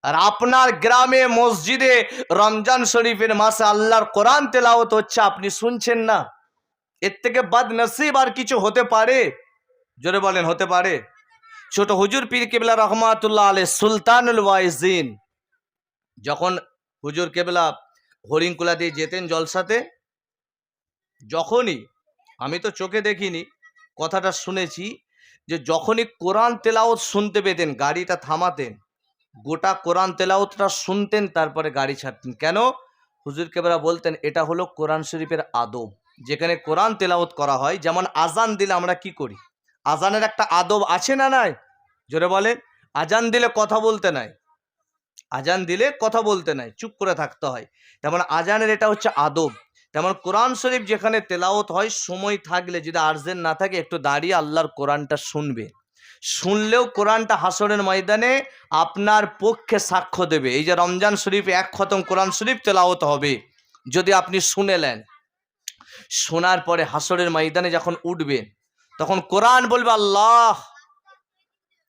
আর আপনার গ্রামে মসজিদে রমজান শরীফের মাসে আল্লাহর কোরআন তেলাওয়াত হচ্ছে, আপনি শুনছেন না। এর থেকে বদনসিব আর কিছু হতে পারে? জোরে বলেন, হতে পারে? ছোট হুজুর পীর কেবলা রহমাতুল্লাহ আলাইহি সুলতানুল ওয়াইজিন যখন হুজুর কেবলা হরিণকুলা দিয়ে যেতেন জলসাতে, যখনই, আমি তো চোখে দেখিনি, কথাটা শুনেছি, যে যখনই কোরআন তেলাওয়াত শুনতে পেতেন গাড়িটা থামাতেন, গোটা কোরআন তেলাওয়াতটা শুনতেন, তারপরে গাড়ি ছাড়তেন। কেন? হুজুর কেবলা বলতেন এটা হলো কোরআন শরীফের আদব। যেখানে কোরআন তেলাওয়াত করা হয়, যেমন আজান দিলে আমরা কি করি, আজানের একটা আদব আছে না নাই? জোরে বলেন। আজান দিলে কথা বলতে নাই, আজান দিলে কথা বলতে নাই, চুপ করে থাকতে হয়। তেমন আজানের এটা হচ্ছে আদব। তেমন কোরআন শরীফ যেখানে তেলাওয়াত হয়, সময় থাকলে যদি আর্জেন্ট না থাকে, একটু দাঁড়িয়ে আল্লাহর কোরআনটা শুনবে। শুনলেও কোরআনটা হাসরের ময়দানে আপনার পক্ষে সাক্ষ্য দেবে। এই যে রমজান শরীফে 1 খতম কোরআন শরীফ তেলাওয়াত হবে, যদি আপনি শুনেলেন, শোনার পরে হাসরের ময়দানে যখন উঠবেন, তখন কোরআন বলবে আল্লাহ,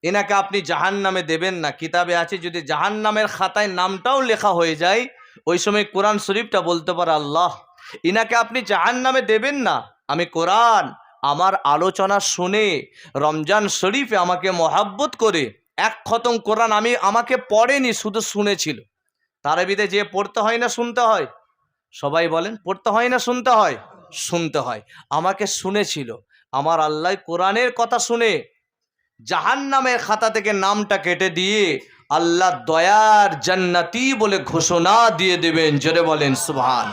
এনাকে আপনি জাহান্নামে দেবেন না। কিতাবে আছে যদি জাহান্নামের খাতায় নামটাও লেখা হয়ে যায়, ওই সময় কোরআন শরীফটা বলতে পারে আল্লাহ, ইনাকে আপনি জাহান্নামে দেবেন না। আমি কোরআন আমার আলোচনা শুনে রমজান শরীফে আমাকে মহাব্বত করে 1 খতম কোরআন আমাকে পড়েনি, শুধু শুনেছিল। তারাবিতে যে পড়তে হয় না শুনতে হয়? সবাই বলেন, পড়তে হয় না শুনতে হয়? শুনতে হয়। আমাকে শুনেছিল। আমার আল্লাহ কোরআনের কথা শুনে জাহান্নামের খাতা থেকে নামটা কেটে দিয়ে আল্লাহ দয়ার জান্নাতি বলে ঘোষণা দিয়ে দেবেন। জোরে বলেন সুবহান।